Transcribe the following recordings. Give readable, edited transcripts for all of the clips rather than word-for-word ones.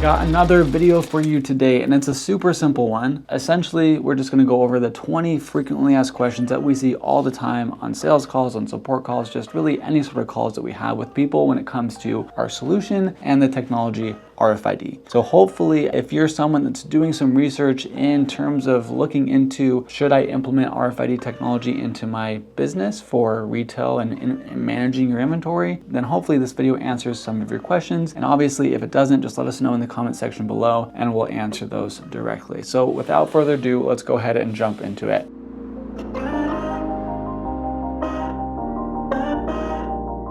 got another video for you today, and it's a super simple one. Essentially, we're just gonna go over the 20 frequently asked questions that we see all the time on sales calls, on support calls, just really any sort of calls that we have with people when it comes to our solution and the technology RFID. So hopefully, if you're someone that's doing some research in terms of looking into, should I implement RFID technology into my business for retail and managing your inventory, then hopefully this video answers some of your questions. And obviously, if it doesn't, just let us know in the comment section below and we'll answer those directly. So without further ado, let's go ahead and jump into it.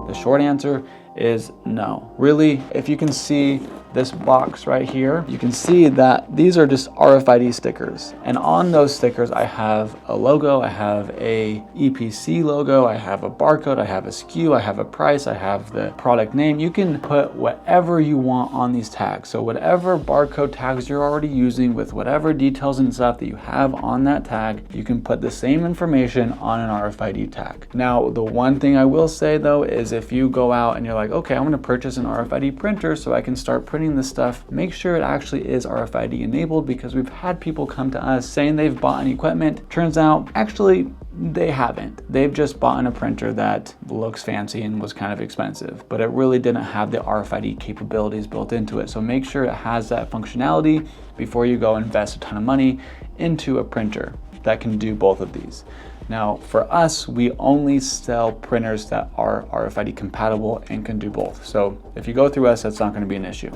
The short answer is no. Really, if you can see this box right here, you can see that these are just RFID stickers. And on those stickers, I have a logo, I have a EPC logo, I have a barcode, I have a SKU, I have a price, I have the product name. You can put whatever you want on these tags. So whatever barcode tags you're already using with whatever details and stuff that you have on that tag, you can put the same information on an RFID tag. Now, the one thing I will say though, is if you go out and you're like, okay, I'm gonna purchase an RFID printer so I can start printing this stuff, make sure it actually is RFID enabled, because we've had people come to us saying they've bought an equipment. Turns out, actually, they haven't. They've just bought a printer that looks fancy and was kind of expensive, but it really didn't have the RFID capabilities built into it. So make sure it has that functionality before you go invest a ton of money into a printer that can do both of these. Now, for us, we only sell printers that are RFID compatible and can do both. So if you go through us, that's not going to be an issue.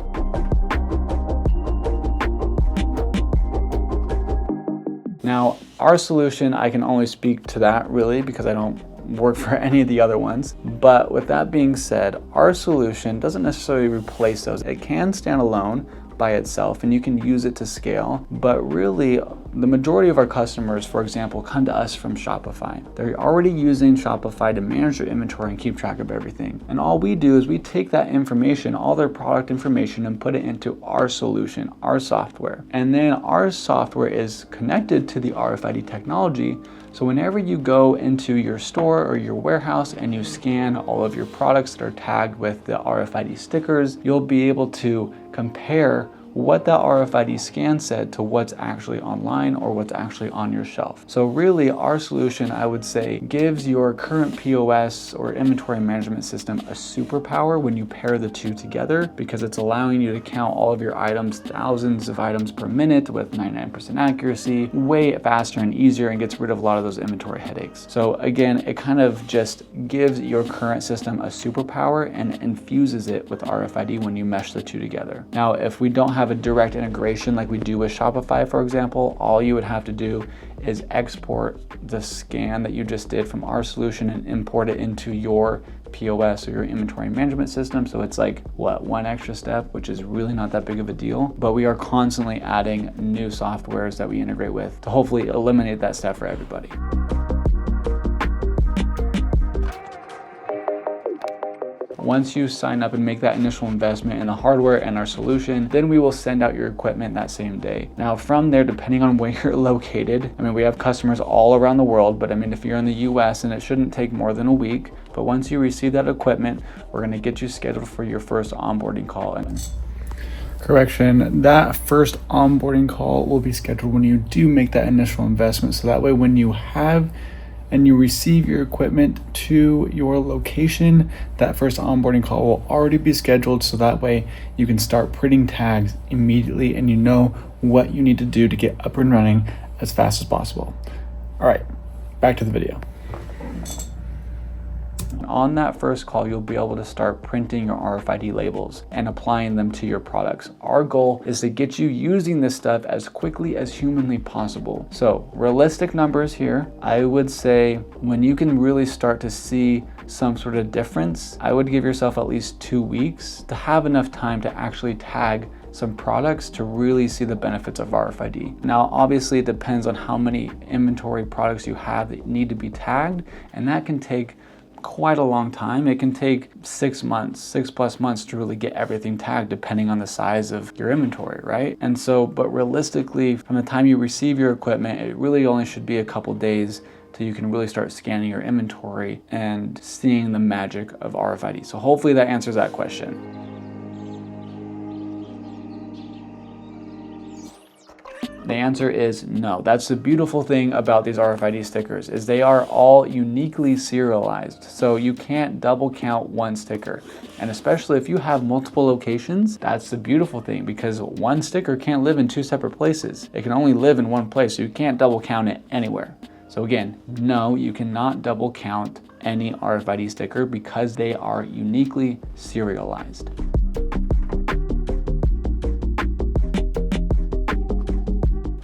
Now, our solution, I can only speak to that really because I don't work for any of the other ones. But with that being said, our solution doesn't necessarily replace those. It can stand alone by itself and you can use it to scale, but really the majority of our customers, for example, come to us from Shopify. They're already using Shopify to manage their inventory and keep track of everything. And all we do is we take that information, all their product information, and put it into our solution, our software. And then our software is connected to the RFID technology. So whenever you go into your store or your warehouse and you scan all of your products that are tagged with the RFID stickers, you'll be able to compare what that RFID scan said to what's actually online or what's actually on your shelf. So really our solution, I would say, gives your current POS or inventory management system a superpower when you pair the two together, because it's allowing you to count all of your items, thousands of items per minute with 99% accuracy, way faster and easier, and gets rid of a lot of those inventory headaches. So again, it kind of just gives your current system a superpower and infuses it with RFID when you mesh the two together. Now, if we don't have a direct integration like we do with Shopify, for example, all you would have to do is export the scan that you just did from our solution and import it into your POS or your inventory management system. So it's like, what, one extra step, which is really not that big of a deal, but we are constantly adding new softwares that we integrate with to hopefully eliminate that step for everybody. Once you sign up and make that initial investment in the hardware and our solution, then we will send out your equipment that same day. Now from there, depending on where you're located, I mean, we have customers all around the world, but I mean, if you're in the US, and it shouldn't take more than a week, but once you receive that equipment, we're gonna get you scheduled for your first onboarding call. Correction, that first onboarding call will be scheduled when you do make that initial investment. So that way, when you have and you receive your equipment to your location, that first onboarding call will already be scheduled, so that way you can start printing tags immediately and you know what you need to do to get up and running as fast as possible. All right, back to the video. On that first call, you'll be able to start printing your RFID labels and applying them to your products. Our goal is to get you using this stuff as quickly as humanly possible. So realistic numbers here, I would say when you can really start to see some sort of difference, I would give yourself at least 2 weeks to have enough time to actually tag some products to really see the benefits of RFID. Now, obviously it depends on how many inventory products you have that need to be tagged, and that can take quite a long time. It can take 6 months, 6+ months to really get everything tagged depending on the size of your inventory, right? And so, but realistically, from the time you receive your equipment, it really only should be a couple days till you can really start scanning your inventory and seeing the magic of RFID. So hopefully that answers that question. The answer is no. That's the beautiful thing about these RFID stickers, is they are all uniquely serialized. So you can't double count one sticker. And especially if you have multiple locations, that's the beautiful thing, because one sticker can't live in two separate places. It can only live in one place, so you can't double count it anywhere. So again, no, you cannot double count any RFID sticker because they are uniquely serialized.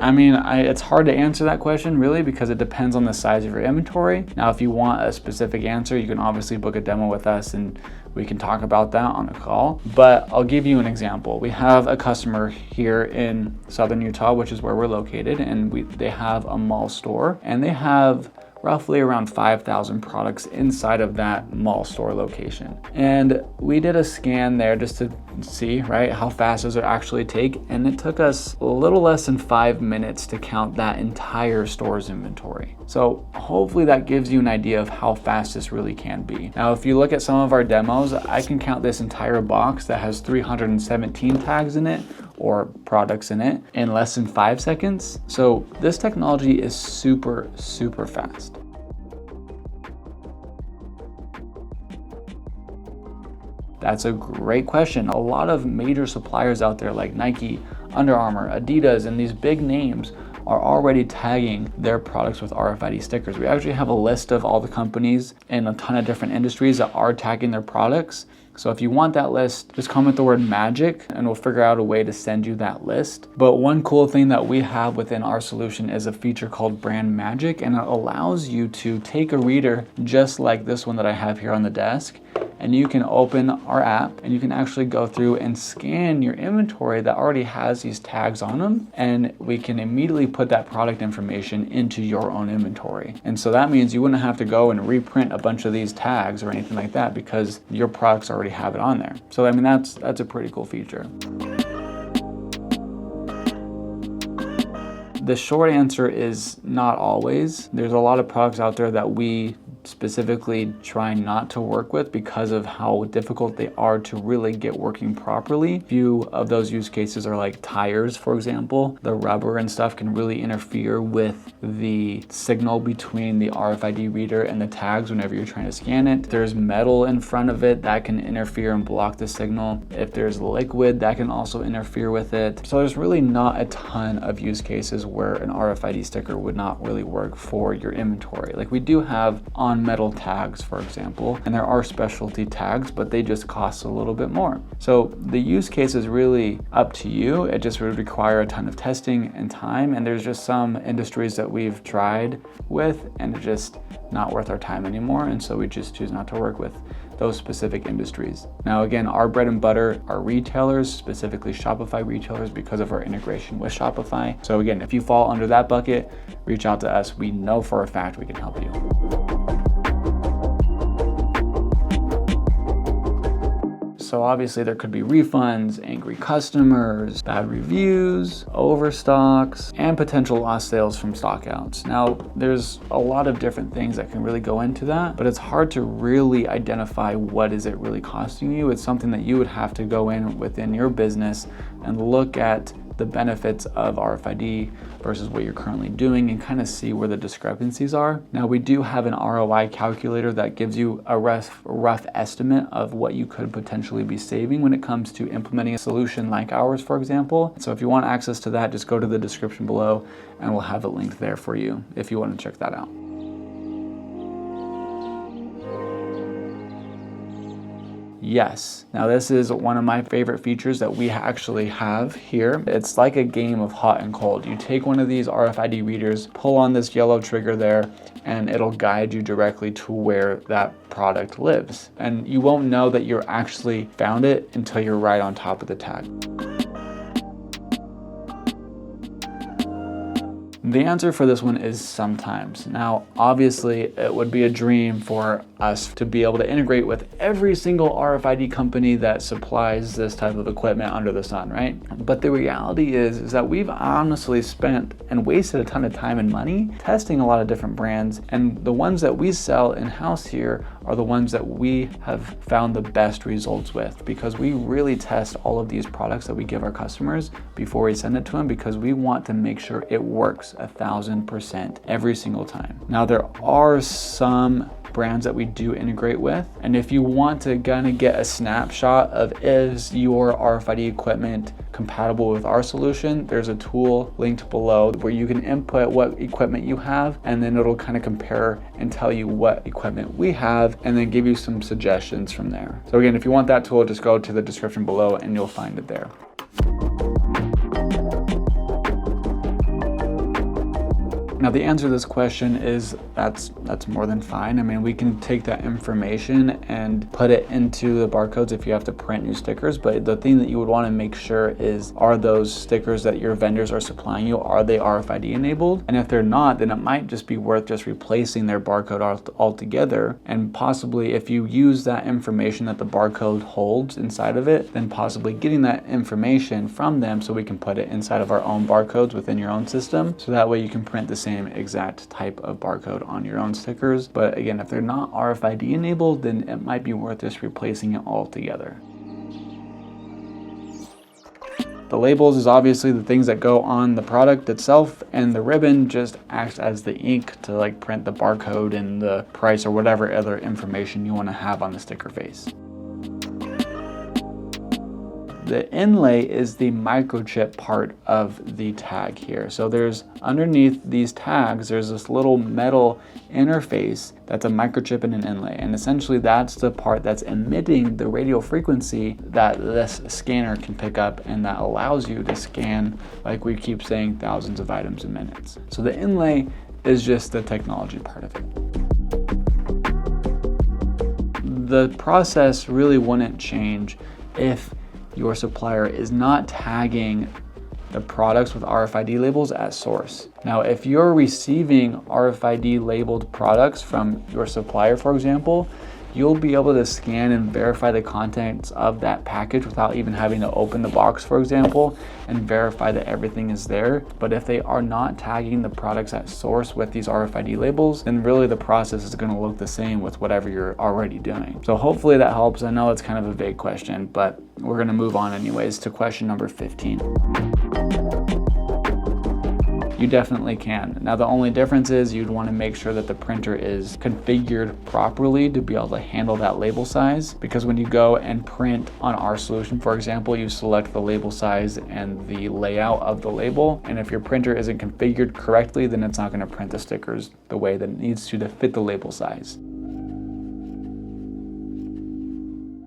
I mean, it's hard to answer that question really, because it depends on the size of your inventory. Now, if you want a specific answer, you can obviously book a demo with us and we can talk about that on a call. But I'll give you an example. We have a customer here in Southern Utah, which is where we're located, and they have a mall store, and they have roughly around 5,000 products inside of that mall store location. And we did a scan there just to see, right, how fast does it actually take? And it took us a little less than 5 minutes to count that entire store's inventory. So hopefully that gives you an idea of how fast this really can be. Now, if you look at some of our demos, I can count this entire box that has 317 tags in it, or products in it, in less than 5 seconds. So this technology is super, super fast. That's a great question. A lot of major suppliers out there like Nike, Under Armour, Adidas, and these big names are already tagging their products with RFID stickers. We actually have a list of all the companies in a ton of different industries that are tagging their products. So if you want that list, just comment the word magic and we'll figure out a way to send you that list. But one cool thing that we have within our solution is a feature called Brand Magic, and it allows you to take a reader just like this one that I have here on the desk, and you can open our app and you can actually go through and scan your inventory that already has these tags on them, and we can immediately put that product information into your own inventory. And so that means you wouldn't have to go and reprint a bunch of these tags or anything like that, because your products already have it on there. So I mean, that's a pretty cool feature. The short answer is not always. There's a lot of products out there that we specifically try not to work with because of how difficult they are to really get working properly. A few of those use cases are like tires, for example. The rubber and stuff can really interfere with the signal between the RFID reader and the tags whenever you're trying to scan it. There's metal in front of it that can interfere and block the signal. If there's liquid, that can also interfere with it. So there's really not a ton of use cases where an RFID sticker would not really work for your inventory. Like we do have on metal tags, for example, and there are specialty tags, but they just cost a little bit more. So the use case is really up to you. It just would require a ton of testing and time, and there's just some industries that we've tried with and it's just not worth our time anymore, and so we just choose not to work with those specific industries. Now again, our bread and butter are retailers, specifically Shopify retailers, because of our integration with Shopify. So again, if you fall under that bucket, reach out to us. We know for a fact we can help you. So obviously there could be refunds, angry customers, bad reviews, overstocks, and potential lost sales from stockouts. Now, there's a lot of different things that can really go into that, but it's hard to really identify what is it really costing you. It's something that you would have to go in within your business and look at the benefits of RFID versus what you're currently doing and kind of see where the discrepancies are. Now, we do have an ROI calculator that gives you a rough estimate of what you could potentially be saving when it comes to implementing a solution like ours, for example. So if you want access to that, just go to the description below and we'll have it linked there for you if you want to check that out. Yes. Now this is one of my favorite features that we actually have here. It's like a game of hot and cold. You take one of these RFID readers, pull on this yellow trigger there, and it'll guide you directly to where that product lives. And you won't know that you're actually found it until you're right on top of the tag. The answer for this one is sometimes. Now, obviously, it would be a dream for us to be able to integrate with every single RFID company that supplies this type of equipment under the sun, right? But the reality is that we've honestly spent and wasted a ton of time and money testing a lot of different brands, and the ones that we sell in-house here are the ones that we have found the best results with, because we really test all of these products that we give our customers before we send it to them, because we want to make sure it works 1000% every single time. Now, there are some brands that we do integrate with, and if you want to kind of get a snapshot of is your RFID equipment compatible with our solution, there's a tool linked below where you can input what equipment you have, and then it'll kind of compare and tell you what equipment we have and then give you some suggestions from there. So again, if you want that tool, just go to the description below and you'll find it there. Now, the answer to this question is that's more than fine. I mean, we can take that information and put it into the barcodes if you have to print new stickers, but the thing that you would want to make sure is, are those stickers that your vendors are supplying you, are they RFID enabled? And if they're not, then it might just be worth just replacing their barcode altogether, and possibly if you use that information that the barcode holds inside of it, then possibly getting that information from them so we can put it inside of our own barcodes within your own system, so that way you can print the same exact type of barcode on your own stickers. But again, if they're not RFID enabled, then it might be worth just replacing it altogether. The labels is obviously the things that go on the product itself, and the ribbon just acts as the ink to like print the barcode and the price or whatever other information you want to have on the sticker face. The inlay is the microchip part of the tag here. So there's underneath these tags, there's this little metal interface that's a microchip and an inlay. And essentially that's the part that's emitting the radio frequency that this scanner can pick up, and that allows you to scan, like we keep saying, thousands of items in minutes. So the inlay is just the technology part of it. The process really wouldn't change if your supplier is not tagging the products with RFID labels at source. Now, if you're receiving RFID labeled products from your supplier, for example, you'll be able to scan and verify the contents of that package without even having to open the box, for example, and verify that everything is there. But if they are not tagging the products at source with these RFID labels, then really the process is going to look the same with whatever you're already doing. So hopefully that helps. I know it's kind of a vague question, but we're going to move on anyways to question number 15. You definitely can. Now, the only difference is you'd want to make sure that the printer is configured properly to be able to handle that label size, because when you go and print on our solution, for example, you select the label size and the layout of the label, and if your printer isn't configured correctly, then it's not going to print the stickers the way that it needs to fit the label size.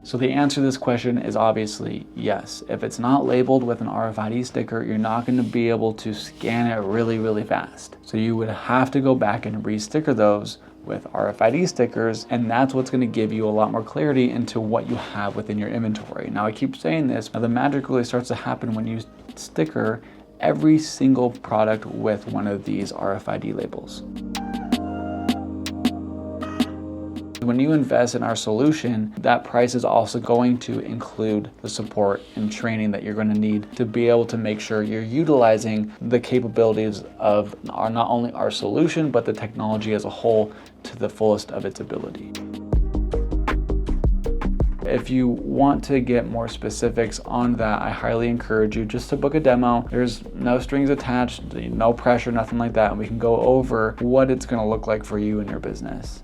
So the answer to this question is obviously yes. If it's not labeled with an RFID sticker, you're not going to be able to scan it really, really fast. So you would have to go back and re-sticker those with RFID stickers, and that's what's going to give you a lot more clarity into what you have within your inventory. Now, I keep saying this, now the magic really starts to happen when you sticker every single product with one of these RFID labels. When you invest in our solution, that price is also going to include the support and training that you're going to need to be able to make sure you're utilizing the capabilities of not only our solution, but the technology as a whole to the fullest of its ability. If you want to get more specifics on that, I highly encourage you just to book a demo. There's no strings attached, no pressure, nothing like that. And we can go over what it's going to look like for you and your business.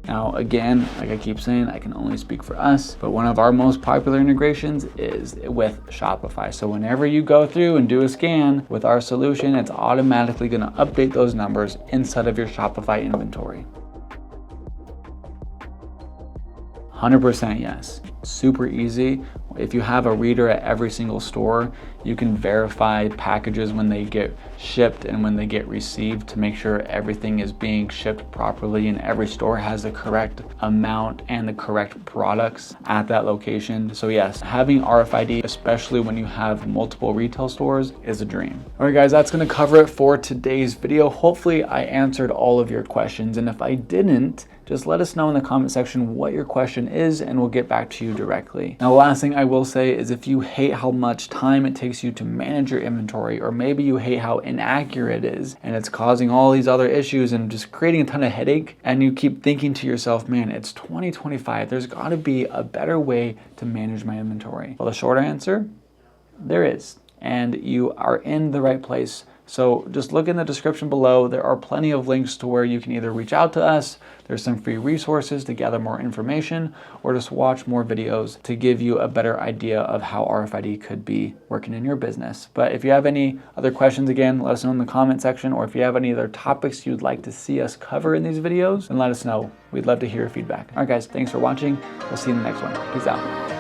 Now, again, like I keep saying, I can only speak for us, but one of our most popular integrations is with Shopify. So whenever you go through and do a scan with our solution, it's automatically going to update those numbers inside of your Shopify inventory. 100% yes. Super easy. If you have a reader at every single store, you can verify packages when they get shipped and when they get received to make sure everything is being shipped properly and every store has the correct amount and the correct products at that location. So yes, having RFID, especially when you have multiple retail stores, is a dream. All right, guys, that's going to cover it for today's video. Hopefully I answered all of your questions, and if I didn't, just let us know in the comment section what your question is and we'll get back to you directly. Now, the last thing I will say is if you hate how much time it takes you to manage your inventory, or maybe you hate how inaccurate it is and it's causing all these other issues and just creating a ton of headache, and you keep thinking to yourself, man, it's 2025, there's got to be a better way to manage my inventory. Well, the short answer, there is, and you are in the right place. So just look in the description below. There are plenty of links to where you can either reach out to us, there's some free resources to gather more information, or just watch more videos to give you a better idea of how RFID could be working in your business. But if you have any other questions, again, let us know in the comment section, or if you have any other topics you'd like to see us cover in these videos, then let us know. We'd love to hear your feedback. All right, guys, thanks for watching. We'll see you in the next one. Peace out.